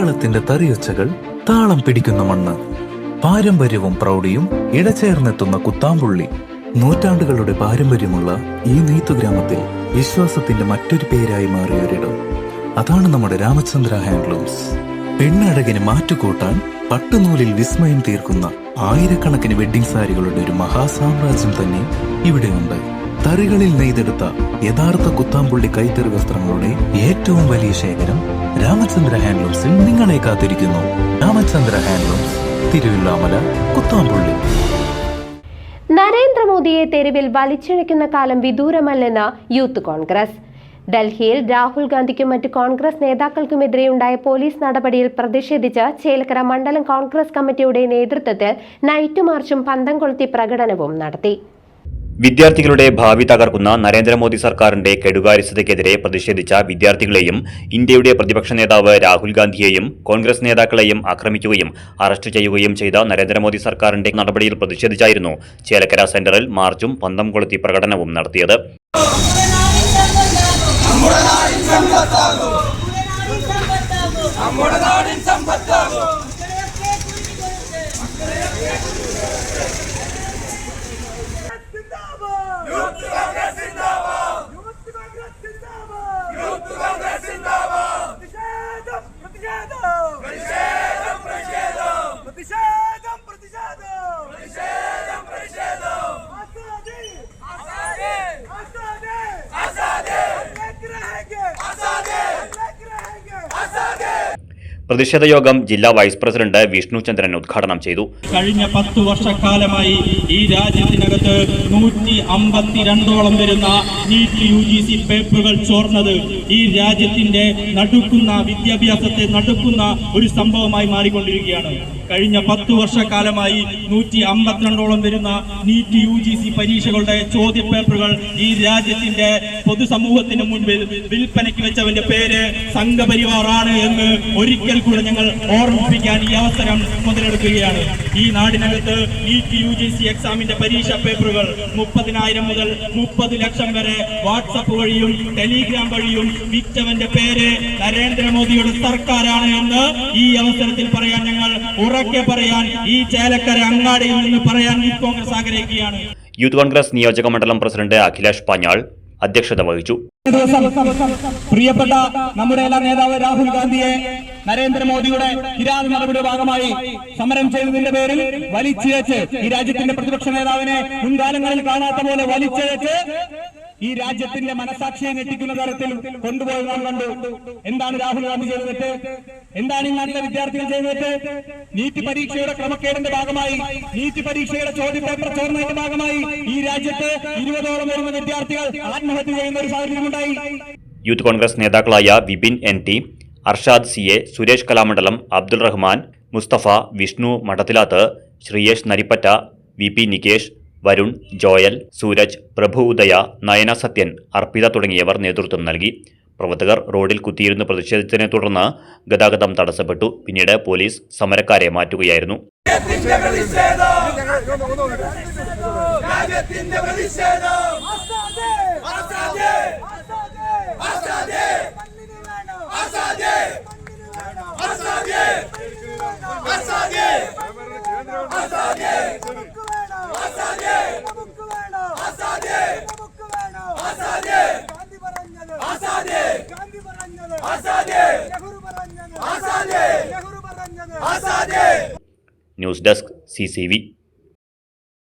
കേരളത്തിന്റെ തറിയൊച്ചകൾ താളം പിടിക്കുന്ന മണ്ണ്, പാരമ്പര്യവും പ്രൗഢിയും ഇടചേർന്നെത്തുന്ന കുത്താമ്പുള്ളി. നൂറ്റാണ്ടുകളുടെ പാരമ്പര്യമുള്ള ഈ നെയ്ത്തുഗ്രാമത്തിൽ വിശ്വാസത്തിന്റെ മറ്റൊരു പേരായി മാറിയൊരിടം. അതാണ് നമ്മുടെ രാമചന്ദ്ര ഹാൻഡ്ലൂംസ്. പെണ്ണഴകിന് മാറ്റുകൂട്ടാൻ പട്ടുനൂലിൽ വിസ്മയം തീർക്കുന്ന ആയിരക്കണക്കിന് വെഡ്ഡിംഗ് സാരികളുടെ ഒരു മഹാസാമ്രാജ്യം തന്നെ ഇവിടെയുണ്ട്. തറികളിൽ നെയ്തെടുത്ത യഥാർത്ഥ കുത്താമ്പുള്ളി കൈത്തറി വസ്ത്രങ്ങളുടെ ഏറ്റവും വലിയ ശേഖരം രാമചന്ദ്ര ഹാൻഡ്ലൂംസിൽ നിങ്ങളെ കാത്തിരിക്കുന്നു. രാമചന്ദ്ര ഹാൻഡ്ലൂംസ്, തിരുവില്ലാമല, കുത്താമ്പുള്ളി. നരേന്ദ്രമോദിയെ തെരുവിൽ വലിച്ചിഴയ്ക്കുന്ന കാലം വിദൂരമല്ലെന്ന് യൂത്ത് കോൺഗ്രസ്. ഡൽഹിയിൽ രാഹുൽ ഗാന്ധിക്കും മറ്റ് കോൺഗ്രസ് നേതാക്കൾക്കുമെതിരെയുണ്ടായ പോലീസ് നടപടിയിൽ പ്രതിഷേധിച്ച് ചേലക്കര മണ്ഡലം കോൺഗ്രസ് കമ്മിറ്റിയുടെ നേതൃത്വത്തിൽ നൈറ്റ് മാർച്ചും പന്തം കൊളുത്തി പ്രകടനവും നടത്തി. വിദ്യാർത്ഥികളുടെ ഭാവി തകർക്കുന്ന നരേന്ദ്രമോദി സർക്കാരിന്റെ കെടുകാര്യസ്ഥതയ്ക്കെതിരെ പ്രതിഷേധിച്ച വിദ്യാർത്ഥികളെയും ഇന്ത്യയുടെ പ്രതിപക്ഷ നേതാവ് രാഹുൽ ഗാന്ധിയെയും കോൺഗ്രസ് നേതാക്കളെയും ആക്രമിക്കുകയും അറസ്റ്റ് ചെയ്യുകയും ചെയ്ത നരേന്ദ്രമോദി സർക്കാരിന്റെ നടപടിയിൽ പ്രതിഷേധിച്ചായിരുന്നു ചേലക്കര സെന്ററിൽ മാർച്ചും പന്തം കൊളുത്തി പ്രകടനവും നടത്തിയത്. പ്രതിഷേധ യോഗം ജില്ലാ വൈസ് പ്രസിഡന്റ് വിഷ്ണു ചന്ദ്രൻ ഉദ്ഘാടനം ചെയ്തു. കഴിഞ്ഞ 10 വർഷക്കാലമായി ഈ രാജ്യത്തിനകത്ത് 152ഓളം വരുന്ന നീറ്റ് UGC പേപ്പറുകൾ ചോർന്നത് ഈ രാജ്യത്തിന്റെ നടുക്കുന്ന വിദ്യാഭ്യാസത്തെ നടുക്കുന്ന ഒരു സംഭവമായി മാറിക്കൊണ്ടിരിക്കുകയാണ്. കഴിഞ്ഞ 10 വർഷക്കാലമായി 152ഓളം വരുന്ന നീറ്റ് UGC പരീക്ഷകളുടെ ചോദ്യപേപ്പറുകൾ ഈ രാജ്യത്തിന്റെ പൊതുസമൂഹത്തിന് മുൻപിൽ വിൽപ്പനയ്ക്ക് വെച്ചവന്റെ പേര് സംഘപരിവാറാണ് എന്ന് ഒരിക്കൽ കൂടെ ഞങ്ങൾ ഓർമ്മിപ്പിക്കാൻ ഈ അവസരം മുതലെടുക്കുകയാണ്. ഈ നാടിനകത്ത് നീറ്റ് UGC എക്സാമിന്റെ പരീക്ഷാ പേപ്പറുകൾ 30,000 മുതൽ 30 ലക്ഷം വരെ വാട്സപ്പ് വഴിയും ടെലിഗ്രാം വഴിയും വിറ്റവന്റെ പേര് നരേന്ദ്രമോദിയുടെ സർക്കാരാണ് എന്ന് ഈ അവസരത്തിൽ പറയാൻ ഞങ്ങൾ ഉറക്കെ പറയാൻ ഈ ചേലക്കര അങ്ങാടിയിൽ നിന്ന് പറയാൻ യൂത്ത് കോൺഗ്രസ് ആഗ്രഹിക്കുകയാണ്. യൂത്ത് കോൺഗ്രസ് നിയോജക മണ്ഡലം പ്രസിഡന്റ് അഖിലേഷ് പാഞ്ഞാൾ അധ്യക്ഷത വഹിച്ചു. പ്രിയപ്പെട്ട നമ്മുടെ എല്ലാ നേതാവ് രാഹുൽ ഗാന്ധിയെ നരേന്ദ്രമോദിയുടെ കിരാത നടപടിയുടെ ഭാഗമായി സമരം ചെയ്തതിന്റെ പേരിൽ വലിച്ചിഴച്ച് ഈ രാജ്യത്തിന്റെ പ്രതിപക്ഷ നേതാവിനെ മുൻകാലങ്ങളിൽ കാണാത്ത പോലെ വലിച്ചിഴച്ച് ഈ രാജ്യത്തിന്റെ മനസാക്ഷിയെ ഞെട്ടിക്കുന്ന തരത്തിൽ കൊണ്ടുപോയി നാം കണ്ടു. എന്താണ് രാഹുൽ ഗാന്ധി ചെയ്തത്? എന്താണ് ഈ നാട്ടിലെ വിദ്യാർത്ഥികൾ ചെയ്തത്? നീറ്റ് പരീക്ഷയുടെ ക്രമക്കേടിന്റെ ഭാഗമായി, നീറ്റ് പരീക്ഷയുടെ ചോദ്യപേപ്പർ ചോർന്നതിന്റെ ഭാഗമായി ഈ രാജ്യത്ത് 20ഓളം വരുന്ന വിദ്യാർത്ഥികൾ ആത്മഹത്യ ചെയ്യുന്ന ഒരു സാഹചര്യമുണ്ടായി. യൂത്ത് കോൺഗ്രസ് നേതാക്കളായ Vipin NT, Arshad CA, Suresh Kalamandalam, Abdul Rahman, Mustafa, Vishnu Madathilath, Sreeyesh Narippatta, VP Nikesh, Varun, Joel, Sooraj, Prabhu Udaya, Nayana Sathyan, Arpitha തുടങ്ങിയവർ നേതൃത്വം നൽകി. പ്രവർത്തകർ റോഡിൽ കുത്തിയിരുന്ന് പ്രതിഷേധിച്ചതിനെ തുടർന്ന് ഗതാഗതം തടസ്സപ്പെട്ടു. പിന്നീട് പോലീസ് സമരക്കാരെ മാറ്റുകയായിരുന്നു. News desk CCV.